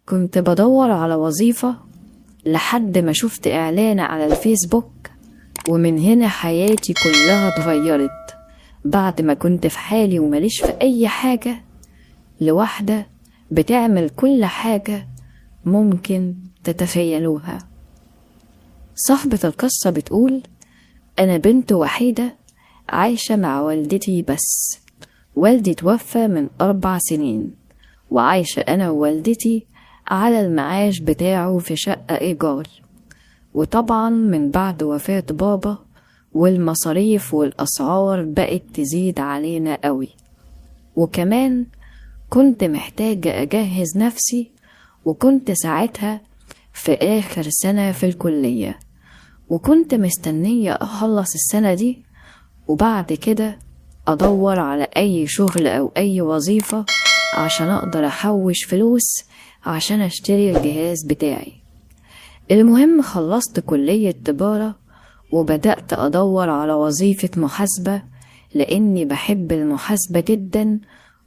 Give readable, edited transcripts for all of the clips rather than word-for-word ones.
كنت بدور على وظيفة لحد ما شفت إعلان على الفيسبوك، ومن هنا حياتي كلها اتغيرت. بعد ما كنت في حالي ومليش في أي حاجة، لواحدة بتعمل كل حاجة ممكن تتخيلوها. صاحبة القصة بتقول: أنا بنت وحيدة عايشة مع والدتي، بس والدي توفى من 4 سنين، وعايشة أنا ووالدتي على المعاش بتاعه في شقة إيجار. وطبعا من بعد وفاة بابا والمصاريف والأسعار بقت تزيد علينا قوي، وكمان كنت محتاجة أجهز نفسي، وكنت ساعتها في آخر سنة في الكلية، وكنت مستنية أخلص السنة دي وبعد كده أدور على أي شغل أو أي وظيفة عشان أقدر أحوش فلوس عشان أشتري الجهاز بتاعي. المهم خلصت كلية تجارة وبدأت أدور على وظيفة محاسبة، لأني بحب المحاسبة جدا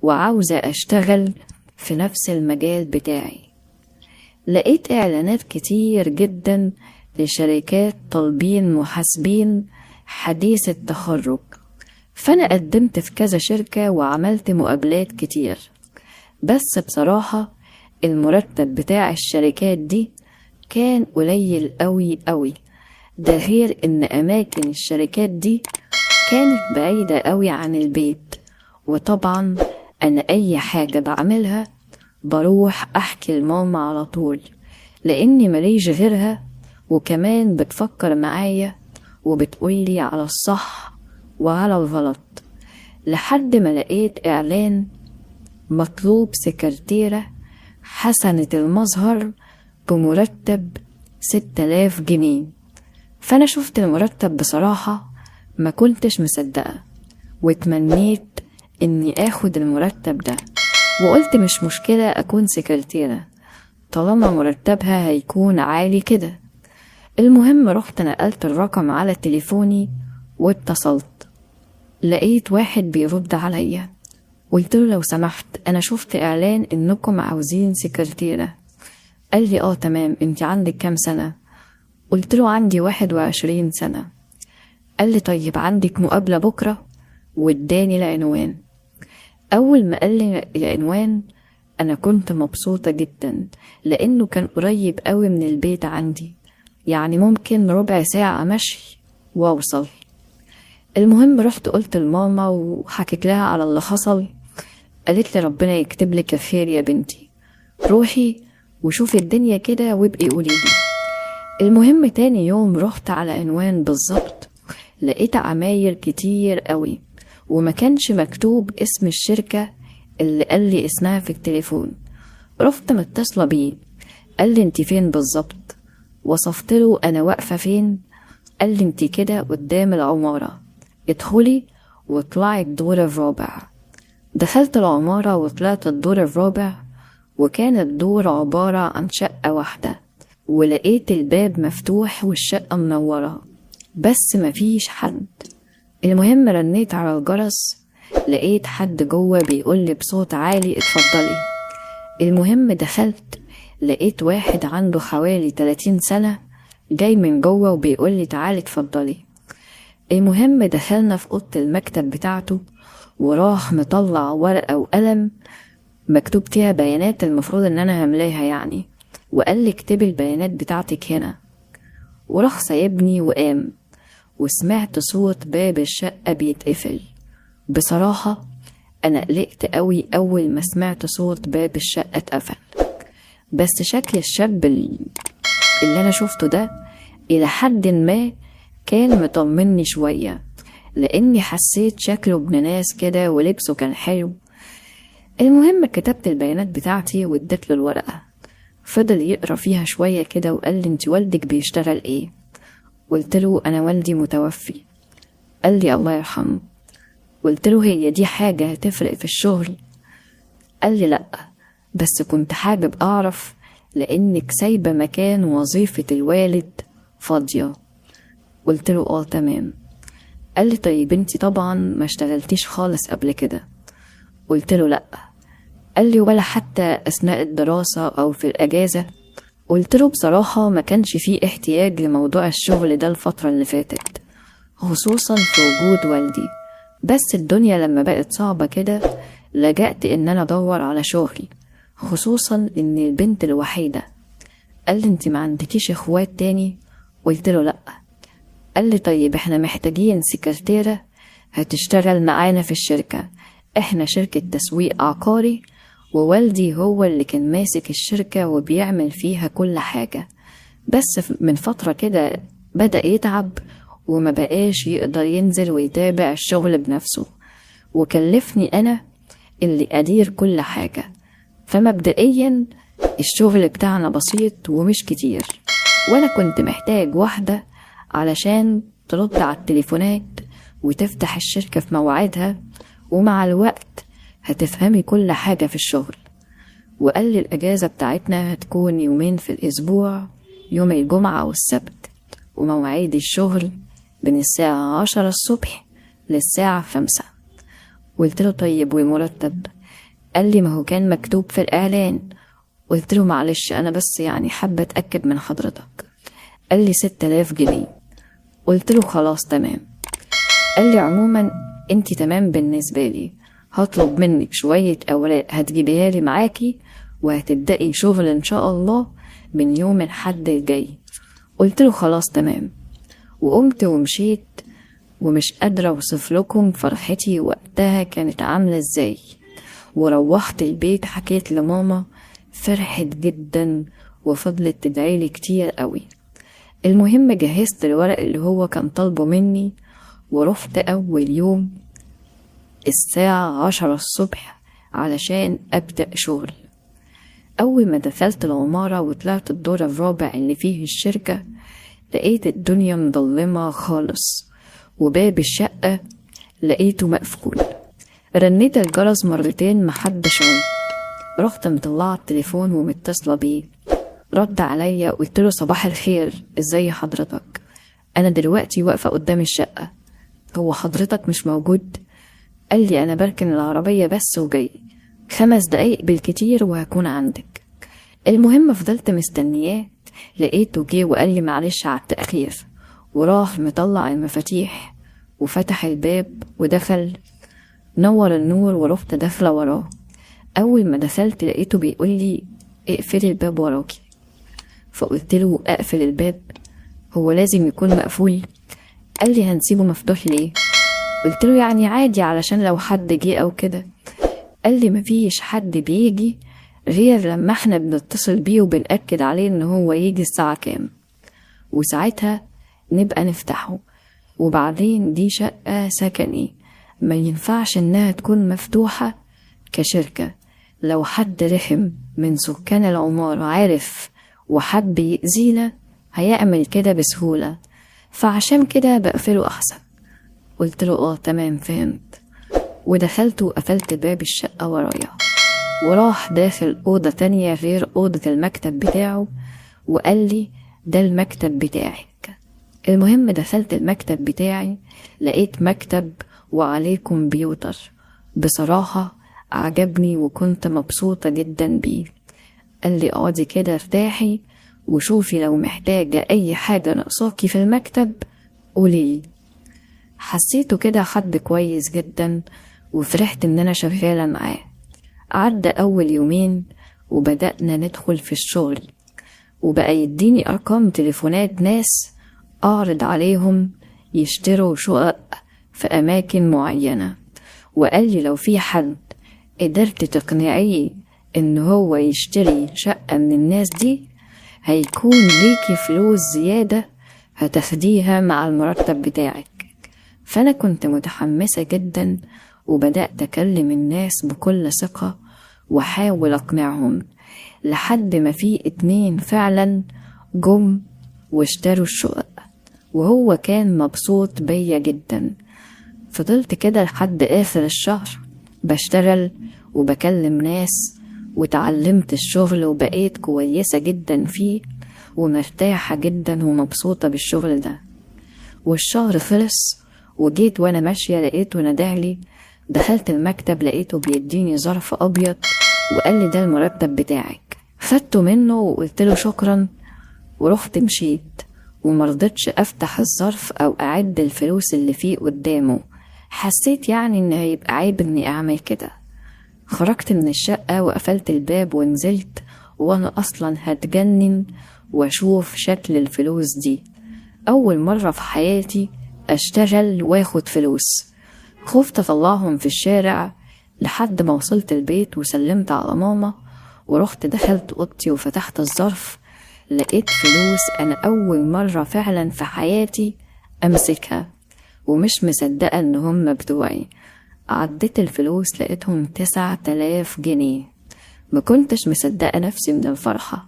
وعاوزة أشتغل في نفس المجال بتاعي. لقيت إعلانات كتير جدا لشركات طالبين محاسبين حديث التخرج، فأنا قدمت في كذا شركة وعملت مقابلات كتير، بس بصراحة المرتب بتاع الشركات دي كان قليل قوي قوي. ده غير ان اماكن الشركات دي كانت بعيدة قوي عن البيت، وطبعا انا اي حاجة بعملها بروح احكي لماما على طول، لاني مليش غيرها، وكمان بتفكر معايا وبتقولي على الصح وعلى الغلط. لحد ما لقيت اعلان مطلوب سكرتيرة حسنة المظهر بمرتب 6000 جنيه. فأنا شفت المرتب بصراحة ما كنتش مصدقة، واتمنيت اني اخد المرتب ده، وقلت مش مشكلة اكون سكرتيرة طالما مرتبها هيكون عالي كده. المهم رحت نقلت الرقم على تليفوني واتصلت، لقيت واحد بيرد عليا. قلت له: لو سمحت انا شفت اعلان انكم عاوزين سكرتيرة. قال لي: تمام، انت عندك كام سنة؟ قلت له: عندي 21 سنة. قال لي: طيب عندك مقابلة بكرة؟ واداني العنوان. اول ما قال لي العنوان انا كنت مبسوطة جدا، لانه كان قريب قوي من البيت عندي، يعني ممكن ربع ساعة مشي واوصل. المهم رحت قلت لماما وحكيت لها على اللي حصل. قالت لي: ربنا يكتب لك الخير يا بنتي، روحي وشوفي الدنيا كده وابقي قوليلي. المهم تاني يوم رحت على عنوان بالظبط، لقيت عماير كتير قوي، وما كانش مكتوب اسم الشركة اللي قال لي اسمها في التليفون. رحت متصلة بيه، قال لي: انت فين بالظبط؟ وصفت له انا واقفة فين. قال لي: انت كده قدام العمارة، ادخلي واطلعي الدور الرابع. دخلت العمارة وطلعت الدور الرابع، وكان الدور عبارة عن شقة واحدة، ولقيت الباب مفتوح والشقة منورة بس مفيش حد. المهم رنيت على الجرس، لقيت حد جوه بيقولي بصوت عالي: اتفضلي. المهم دخلت، لقيت واحد عنده حوالي 30 سنة جاي من جوه وبيقولي: تعالي اتفضلي. المهم دخلنا في اوضه المكتب بتاعته، وراح مطلع ورقة وقلم مكتوب فيها بيانات المفروض ان انا هملاها يعني، وقال لي: اكتبي البيانات بتاعتك هنا. وراح سايبني وقام، وسمعت صوت باب الشقة بيتقفل. بصراحة انا قلقت قوي اول ما سمعت صوت باب الشقة اتقفل، بس شكل الشاب اللي انا شفته ده الى حد ما كان مطمني شوية، لاني حسيت شكله ابن ناس كده ولبسه كان حلو. المهم كتبت البيانات بتاعتي واديت له الورقة. فضل يقرأ فيها شوية كده وقال لي: انت والدك بيشتغل ايه؟ قلت له: انا والدي متوفي. قال لي: الله يرحمه. قلت له: هي دي حاجة هتفرق في الشغل؟ قال لي: لا، بس كنت حابب اعرف لانك سايبة مكان وظيفة الوالد فاضية. قلت له: تمام. قال لي: طيب انت طبعا ما اشتغلتيش خالص قبل كده؟ قلت له: لا، قال لي ولا حتى أثناء الدراسة أو في الأجازة. قلت له بصراحة ما كانش فيه احتياج لموضوع الشغل ده الفترة اللي فاتت، خصوصا في وجود والدي، بس الدنيا لما بقت صعبة كده لجأت إن أنا أدور على شغل، خصوصا إني البنت الوحيدة. قال لي انت ما عندكيش اخوات تاني؟ قلت له لأ. قال لي طيب احنا محتاجين سكرتيرة هتشتغل معانا في الشركة، احنا شركة تسويق عقاري، ووالدي هو اللي كان ماسك الشركة وبيعمل فيها كل حاجة، بس من فترة كده بدأ يتعب وما بقاش يقدر ينزل ويتابع الشغل بنفسه، وكلفني أنا اللي أدير كل حاجة. فمبدئيا الشغل بتاعنا بسيط ومش كتير، وأنا كنت محتاج واحدة علشان ترد على التليفونات وتفتح الشركة في مواعيدها، ومع الوقت هتفهمي كل حاجة في الشغل. وقال لي الأجازة بتاعتنا هتكون يومين في الأسبوع، يوم الجمعة والسبت، ومواعيد الشغل من الساعة 10 الصبح للساعة 5. قلت له طيب والمرتب؟ قال لي ما هو كان مكتوب في الإعلان. قلت له معلش أنا بس يعني حابة أتأكد من حضرتك. قال لي 6000 جنيه. قلت له خلاص تمام. قال لي عموما انتي تمام بالنسبة لي، هطلب منك شوية أوراق هتجيبيها لي معاكي وهتبدأي شغل إن شاء الله من يوم الحد الجاي. قلت له خلاص تمام، وقمت ومشيت، ومش قادرة أوصف لكم فرحتي وقتها كانت عاملة ازاي. وروحت البيت حكيت لماما، فرحت جدا وفضلت تدعيلي كتير قوي. المهم جهزت الورق اللي هو كان طالبه مني، ورحت أول يوم الساعة 10 الصبح علشان أبدأ شغل. أول ما دخلت العمارة وطلعت الدور الرابع اللي فيه الشركة، لقيت الدنيا مظلمة خالص، وباب الشقة لقيته مقفول. رنيت الجرس مرتين محدش رد، رحت مطلعة التليفون ومتصلة بيه. رد عليا، قلت له صباح الخير، ازاي حضرتك؟ انا دلوقتي واقفة قدام الشقة، هو حضرتك مش موجود؟ قال لي انا بركن العربية بس وجاي، 5 دقايق بالكتير وهكون عندك. المهم فضلت مستنياه، لقيته جه وقال لي معلش على التأخير، وراح مطلع المفاتيح وفتح الباب ودخل، نور النور ورحت داخلة وراه. اول ما دخلت لقيته بيقول لي اقفلي الباب وراكي. فقلت له اقفل الباب؟ هو لازم يكون مقفول؟ قال لي هنسيبه مفتوح ليه؟ قلت له يعني عادي علشان لو حد جه او كده. قال لي مفيش حد بيجي غير لما احنا بنتصل بيه وبنأكد عليه ان هو يجي الساعة كام، وساعتها نبقى نفتحه. وبعدين دي شقة سكني، ما ينفعش انها تكون مفتوحة كشركة. لو حد رحم من سكان العمارة عارف وحب يأذينا هيعمل كده بسهولة، فعشان كده بقفله أحسن. قلت له تمام فهمت. ودخلت وقفلت باب الشقة ورايا، وراح داخل أوضة تانية غير أوضة المكتب بتاعه، وقال لي ده المكتب بتاعك. المهم دخلت المكتب بتاعي، لقيت مكتب وعليه كمبيوتر، بصراحة عجبني وكنت مبسوطة جدا بيه. قال لي اقعدي كده ارتاحي وشوفي لو محتاجة اي حاجة ناقصاكي في المكتب قولي. حسيته كده حد كويس جدا وفرحت ان انا شغالة معاه. عدى اول يومين وبدأنا ندخل في الشغل، وبقى يديني ارقام تليفونات ناس اعرض عليهم يشتروا شقق في اماكن معينة، وقال لي لو في حد قدرت تقنعيه ان هو يشتري شقة من الناس دي هيكون ليكي فلوس زيادة هتاخديها مع المرتب بتاعك. فانا كنت متحمسة جدا وبدأت اكلم الناس بكل ثقة واحاول اقنعهم، لحد ما في 2 فعلا جم واشتروا الشقق، وهو كان مبسوط بيا جدا. فضلت كده لحد آخر الشهر بشتغل وبكلم ناس، وتعلمت الشغل وبقيت كويسة جدا فيه ومرتاحة جدا ومبسوطة بالشغل ده. والشهر خلص وجيت وانا ماشية لقيته نادعلي، دخلت المكتب لقيته بيديني ظرف أبيض وقال لي ده المرتب بتاعك. خدته منه وقلت له شكرا ورحت مشيت، ومرضتش افتح الظرف او اعد الفلوس اللي فيه قدامه. حسيت يعني ان هيبقى عيب اني اعمل كده. خرجت من الشقة وقفلت الباب ونزلت، وانا اصلا هتجنن واشوف شكل الفلوس دي. اول مرة في حياتي اشتغل واخد فلوس. خفت اطلعهم في الشارع لحد ما وصلت البيت وسلمت على ماما، ورحت دخلت اوضتي وفتحت الظرف، لقيت فلوس انا اول مرة فعلا في حياتي امسكها، ومش مصدقة ان هم بتوعي. عديت الفلوس لقيتهم 9000 جنيه. ما كنتش مصدقة نفسي من الفرحة،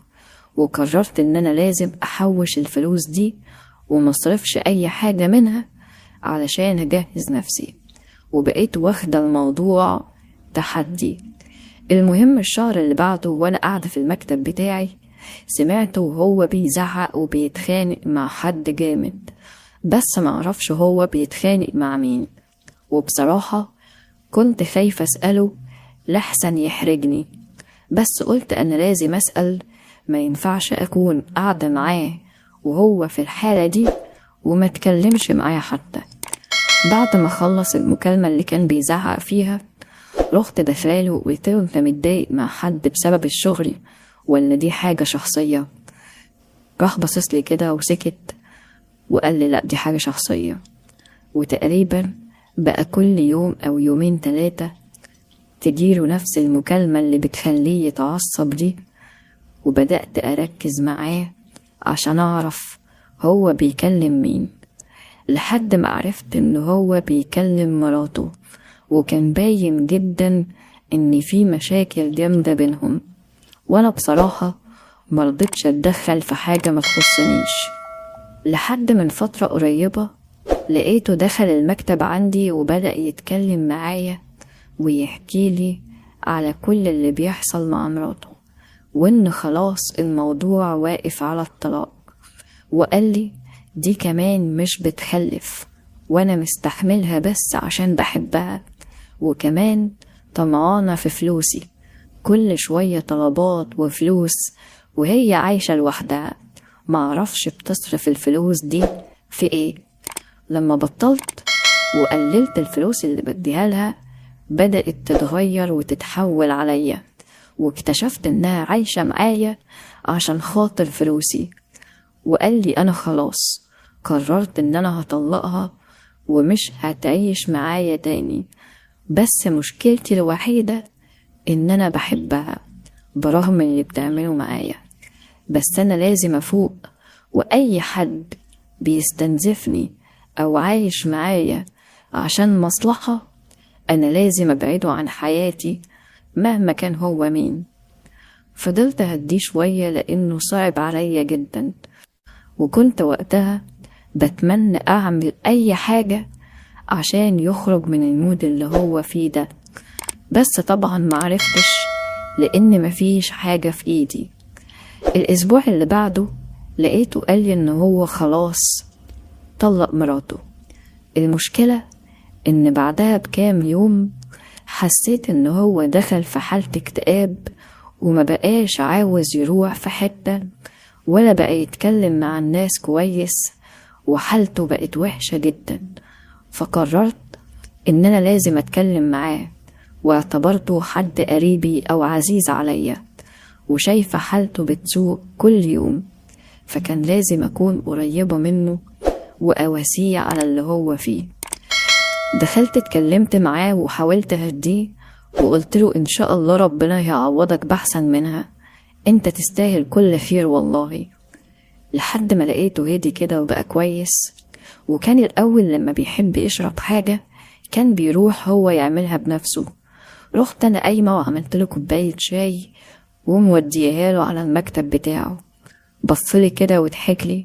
وقررت ان انا لازم احوش الفلوس دي ومصرفش اي حاجة منها علشان اجهز نفسي، وبقيت واخدة الموضوع تحدي. المهم الشهر اللي بعده وانا قاعدة في المكتب بتاعي سمعته وهو بيزعق وبيتخانق مع حد جامد، بس معرفش هو بيتخانق مع مين. وبصراحة كنت خايفة اسأله لحسن يحرجني، بس قلت انا لازم اسأل، ما ينفعش اكون قاعدة معاه وهو في الحالة دي وما تكلمش معايا حتى. بعد ما خلص المكالمة اللي كان بيزعق فيها رحت دخلاله وقلت له انت متضايق مع حد بسبب الشغل ولا دي حاجة شخصية؟ راح بصصلي كده وسكت وقال لي لا دي حاجة شخصية. وتقريبا بقى كل يوم او يومين 3 تجيله نفس المكالمة اللي بتخليه يتعصب دي، وبدأت أركز معاه عشان أعرف هو بيكلم مين، لحد ما عرفت إن هو بيكلم مراته، وكان باين جدا إن في مشاكل جامدة بينهم. وأنا بصراحة مرضتش أتدخل في حاجة ما تخصنيش. لحد من فترة قريبة لقيته دخل المكتب عندي وبدأ يتكلم معايا ويحكي لي على كل اللي بيحصل مع مراته، وإن خلاص الموضوع واقف على الطلاق. وقال لي دي كمان مش بتخلف وأنا مستحملها بس عشان بحبها، وكمان طمعانة في فلوسي، كل شوية طلبات وفلوس وهي عايشة لوحدها، معرفش بتصرف الفلوس دي في ايه. لما بطلت وقللت الفلوس اللي بديها لها بدأت تتغير وتتحول عليا، واكتشفت انها عايشة معايا عشان خاطر فلوسي. وقال لي انا خلاص قررت ان انا هطلقها ومش هتعيش معايا تاني، بس مشكلتي الوحيدة ان انا بحبها برغم اللي بتعمله معايا، بس انا لازم افوق، واي حد بيستنزفني او عايش معايا عشان مصلحة انا لازم ابعده عن حياتي مهما كان هو مين. فضلت اهديه شوية لانه صعب عليا جدا، وكنت وقتها بتمنى اعمل اي حاجة عشان يخرج من المود اللي هو فيه ده، بس طبعا معرفتش لان مفيش حاجة في ايدي. الاسبوع اللي بعده لقيته قال لي ان هو خلاص طلق مراته. المشكلة ان بعدها بكام يوم حسيت ان هو دخل في حالة اكتئاب، وما بقاش عاوز يروح في حتة ولا بقى يتكلم مع الناس كويس، وحالته بقت وحشة جدا. فقررت ان انا لازم اتكلم معاه، واعتبرته حد قريبي او عزيز عليا، وشايفة حالته بتسوء كل يوم، فكان لازم اكون قريبة منه واواسيه على اللي هو فيه. دخلت اتكلمت معاه وحاولت اهديه، وقلت له ان شاء الله ربنا يعوضك بحسن منها، انت تستاهل كل خير والله. لحد ما لقيته هدي كده وبقى كويس. وكان الاول لما بيحب يشرب حاجة كان بيروح هو يعملها بنفسه. رحت انا قايمة وعملت له كوباية شاي وموديها له على المكتب بتاعه. بصلي كده وضحك لي،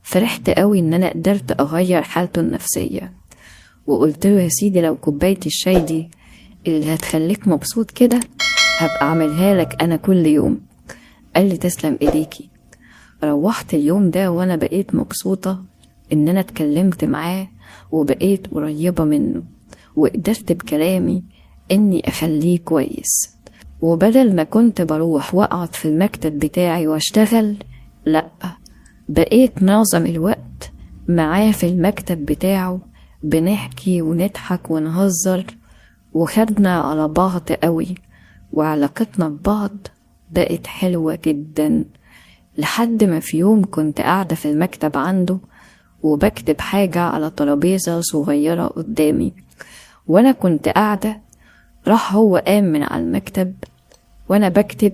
فرحت قوي ان انا قدرت اغير حالته النفسية. وقلت له يا سيدي لو كوباية الشاي دي اللي هتخليك مبسوط كده هبقى اعملها لك انا كل يوم. قال لي تسلم ايديكي. روحت اليوم ده وانا بقيت مبسوطة ان انا اتكلمت معاه وبقيت قريبة منه، وقدرت بكلامي اني اخليه كويس. وبدل ما كنت بروح واقعد في المكتب بتاعي واشتغل، لأ، بقيت معظم الوقت معاه في المكتب بتاعه، بنحكي ونضحك ونهزر، وخدنا على بعض قوي، وعلاقتنا ببعض بقت حلوة جدا. لحد ما في يوم كنت قاعدة في المكتب عنده وبكتب حاجة على ترابيزة صغيرة قدامي، وانا كنت قاعدة، راح هو قام من على المكتب وانا بكتب،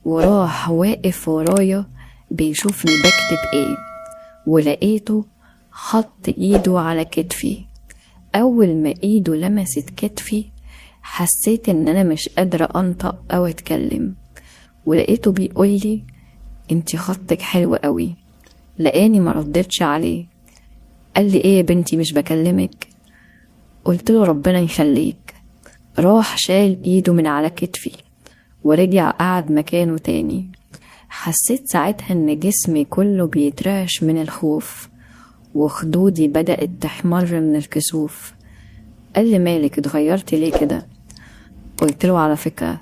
وراح واقف ورايا بيشوفني بكتب ايه، ولقيته حط ايده على كتفي. اول ما ايده لمست كتفي حسيت ان انا مش قادرة انطق او اتكلم، ولقيته بيقولي انتي خطك حلو قوي. لقاني ما ردتش عليه، قال لي ايه يا بنتي مش بكلمك؟ قلت له ربنا يخليك. راح شال ايده من على كتفي ورجع قعد مكانه تاني. حسيت ساعتها ان جسمي كله بيترعش من الخوف، وخدودي بدأت تحمر من الكسوف. قال لي مالك اتغيرتي ليه كده؟ قلت له على فكرة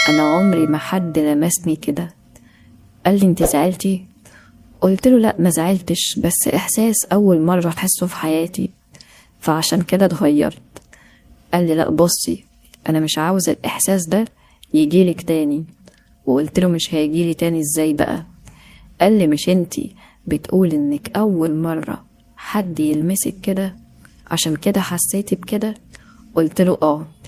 انا عمري ما حد لمسني كده. قال لي انت زعلتي؟ قلت له لا ما زعلتش، بس احساس اول مرة احسه في حياتي فعشان كده اتغيرت. قال لي لا بصي، انا مش عاوز الاحساس ده يجيلك تاني. وقلت له مش هيجيلي تاني ازاي بقى؟ قال لي مش انتي بتقول انك اول مرة حد يلمسك كده عشان كده حسيتي بكده؟ قلت له اه.